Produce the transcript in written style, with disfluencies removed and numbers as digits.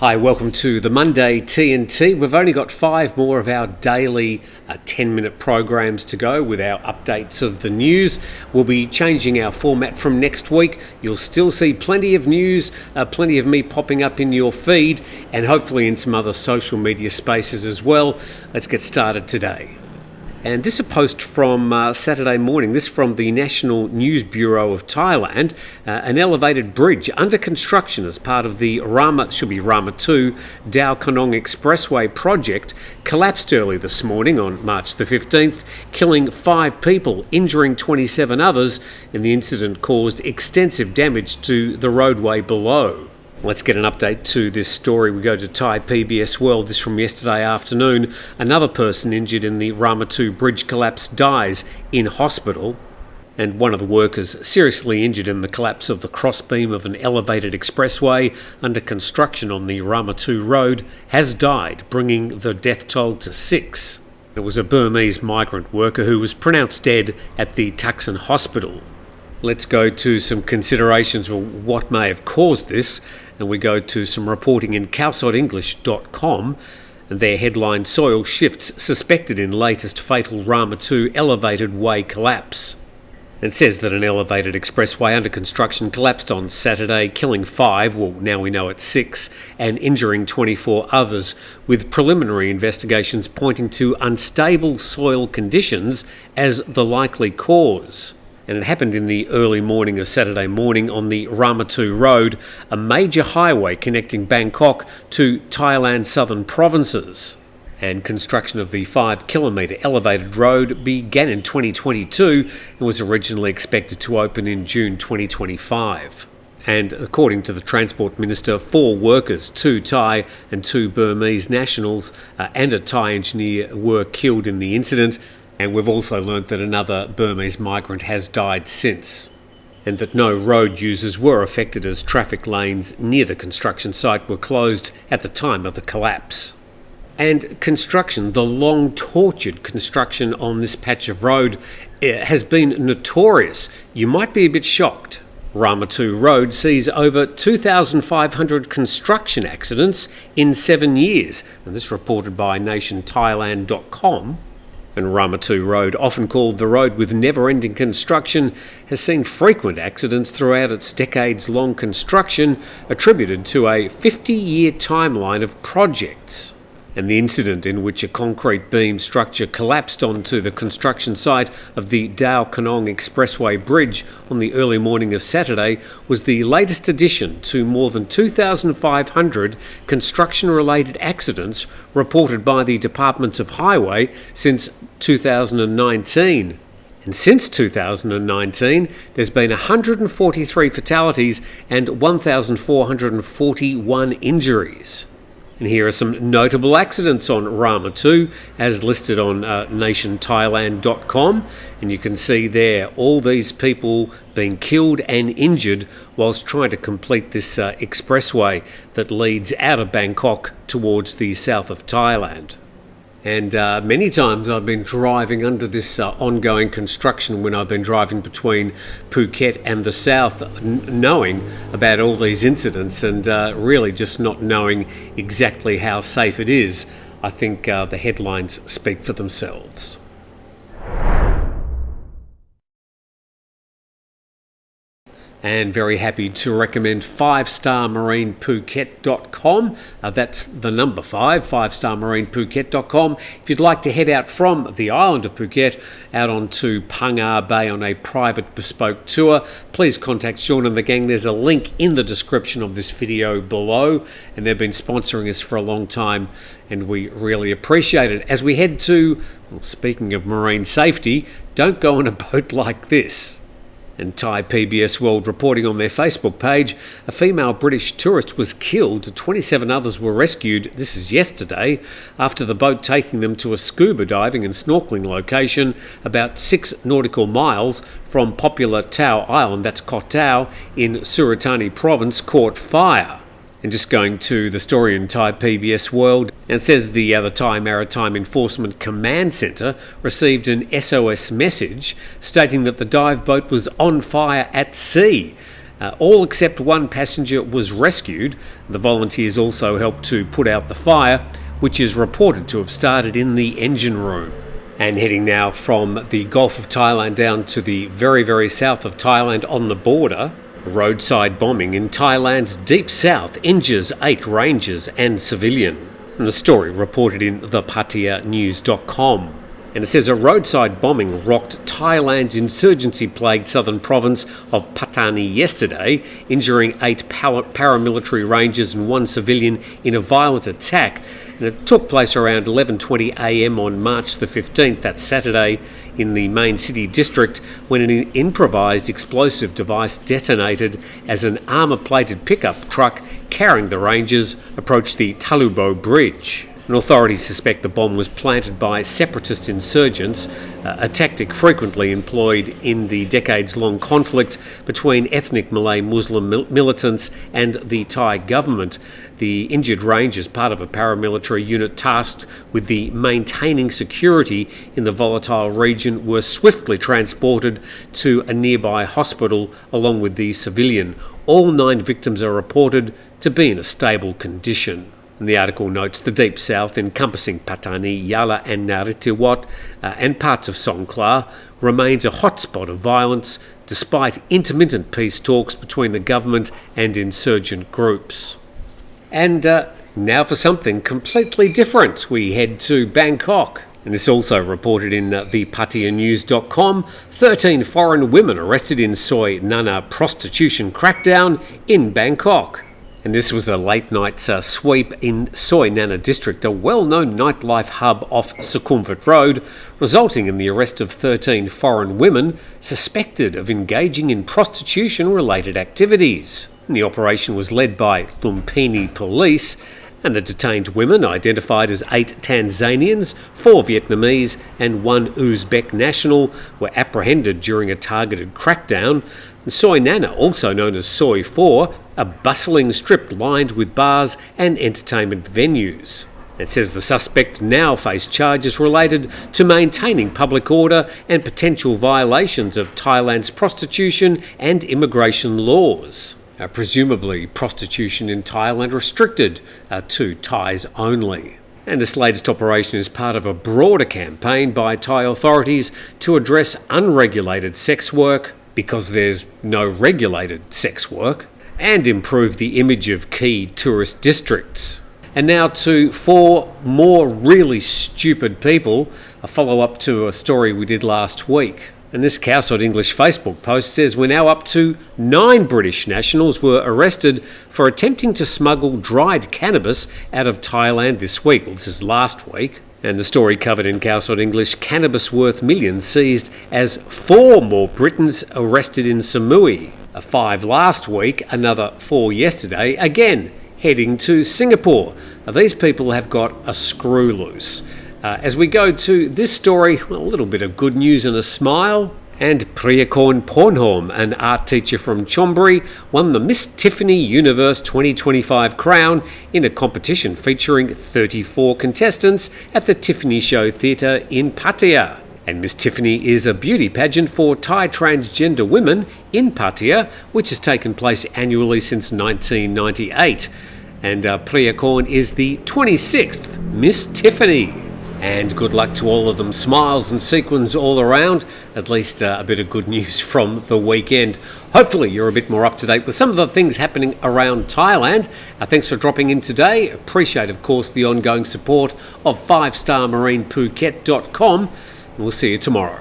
Hi, welcome to the Monday TNT. We've only got 5 more of our daily 10-minute programs to go with our updates of the news. We'll be changing our format from next week. You'll still see plenty of news, plenty of me popping up in your feed, and hopefully in some other social media spaces as well. Let's get started today. And this is a post from Saturday morning. This from the National News Bureau of Thailand. An elevated bridge under construction as part of the Rama 2 Dao Kanong Expressway project collapsed early this morning on March the 15th, killing 5 people, injuring 27 others, and the incident caused extensive damage to the roadway below. Let's get an update to this story. We go to Thai PBS World. This from yesterday afternoon. Another person injured in the Rama 2 bridge collapse dies in hospital. And one of the workers seriously injured in the collapse of the crossbeam of an elevated expressway under construction on the Rama 2 road has died, bringing the death toll to 6. It was a Burmese migrant worker who was pronounced dead at the Thaksin hospital. Let's go to some considerations of what may have caused this, and we go to some reporting in KhalsaEnglish.com, and their headline, Soil Shifts Suspected in Latest Fatal Rama 2 Elevated Way Collapse. It says that an elevated expressway under construction collapsed on Saturday, killing 5, well now we know it's 6, and injuring 24 others, with preliminary investigations pointing to unstable soil conditions as the likely cause. And it happened in the early morning of Saturday morning on the Rama 2 road, a major highway connecting Bangkok to Thailand's southern provinces. And construction of the 5-kilometre elevated road began in 2022 and was originally expected to open in June 2025. And according to the Transport Minister, 4 workers, 2 Thai and 2 Burmese nationals, and a Thai engineer were killed in the incident. And we've also learnt that another Burmese migrant has died since, and that no road users were affected as traffic lanes near the construction site were closed at the time of the collapse. And construction, the long tortured construction on this patch of road, has been notorious. You might be a bit shocked. Rama 2 Road sees over 2,500 construction accidents in 7 years, and this reported by nationthailand.com. And Rama 2 Road, often called the road with never-ending construction, has seen frequent accidents throughout its decades-long construction, attributed to a 50-year timeline of projects. And the incident in which a concrete beam structure collapsed onto the construction site of the Dao Kanong Expressway Bridge on the early morning of Saturday was the latest addition to more than 2,500 construction-related accidents reported by the Department of Highway since 2019. And since 2019, there's been 143 fatalities and 1,441 injuries. And here are some notable accidents on Rama 2, as listed on nationthailand.com. And you can see there all these people being killed and injured whilst trying to complete this expressway that leads out of Bangkok towards the south of Thailand. And many times I've been driving under this ongoing construction when I've been driving between Phuket and the south, knowing about all these incidents and really just not knowing exactly how safe it is. I think the headlines speak for themselves. And very happy to recommend 5starmarinephuket.com. That's the number 5starmarinephuket.com. If you'd like to head out from the island of Phuket out onto Pangar Bay on a private bespoke tour, please contact Sean and the gang. There's a link in the description of this video below, and they've been sponsoring us for a long time, and we really appreciate it. As we head to, well, speaking of marine safety, don't go on a boat like this. And Thai PBS World reporting on their Facebook page, a female British tourist was killed, 27 others were rescued, this is yesterday, after the boat taking them to a scuba diving and snorkeling location about 6 nautical miles from popular Tao Island, that's Koh Tao, in Suratani province, caught fire. And just going to the story in Thai PBS World, and it says the Thai Maritime Enforcement Command Centre received an SOS message stating that the dive boat was on fire at sea. All except one passenger was rescued. The volunteers also helped to put out the fire, which is reported to have started in the engine room. And heading now from the Gulf of Thailand down to the very, very south of Thailand on the border, roadside bombing in Thailand's Deep South injures 8 rangers and civilian. And the story reported in the PattayaNews.com. And it says a roadside bombing rocked Thailand's insurgency-plagued southern province of Pattaya yesterday, injuring 8 paramilitary rangers and 1 civilian in a violent attack. And it took place around 11:20 a.m. on March the 15th, that's Saturday, in the main city district, when an improvised explosive device detonated as an armour-plated pickup truck carrying the rangers approached the Talubo Bridge. And authorities suspect the bomb was planted by separatist insurgents, a tactic frequently employed in the decades-long conflict between ethnic Malay Muslim militants and the Thai government. The injured rangers, part of a paramilitary unit tasked with the maintaining security in the volatile region, were swiftly transported to a nearby hospital along with the civilian. All 9 victims are reported to be in a stable condition. And the article notes the Deep South, encompassing Patani, Yala and Narithiwat and parts of Songkhla, remains a hotspot of violence despite intermittent peace talks between the government and insurgent groups. And now for something completely different. We head to Bangkok. And this also reported in the PattayaNews.com. 13 foreign women arrested in Soi Nana prostitution crackdown in Bangkok. And this was a late-night sweep in Soi Nana district, a well-known nightlife hub off Sukhumvit Road, resulting in the arrest of 13 foreign women suspected of engaging in prostitution-related activities. And the operation was led by Lumpini police, and the detained women, identified as 8 Tanzanians, 4 Vietnamese and 1 Uzbek national, were apprehended during a targeted crackdown. Soi Nana, also known as Soi 4, a bustling strip lined with bars and entertainment venues. It says the suspect now face charges related to maintaining public order and potential violations of Thailand's prostitution and immigration laws. Presumably prostitution in Thailand restricted to Thais only. And this latest operation is part of a broader campaign by Thai authorities to address unregulated sex work, because there's no regulated sex work, and improve the image of key tourist districts. And now to 4 more really stupid people, a follow-up to a story we did last week. And this Cowside English Facebook post says we're now up to 9 British nationals were arrested for attempting to smuggle dried cannabis out of Thailand this week. Well, this is last week. And the story covered in Cowside English, cannabis worth millions seized as 4 more Britons arrested in Samui. 5 last week, another 4 yesterday, again heading to Singapore. These people have got a screw loose. As we go to this story, well, a little bit of good news and a smile. And Priyakorn Pornholm, an art teacher from Chonburi, won the Miss Tiffany Universe 2025 crown in a competition featuring 34 contestants at the Tiffany Show Theatre in Pattaya. And Miss Tiffany is a beauty pageant for Thai transgender women in Pattaya, which has taken place annually since 1998. And Priyakorn is the 26th Miss Tiffany. And good luck to all of them. Smiles and sequins all around. At least a bit of good news from the weekend. Hopefully you're a bit more up to date with some of the things happening around Thailand. Thanks for dropping in today. Appreciate, of course, the ongoing support of 5starmarinephuket.com. And we'll see you tomorrow.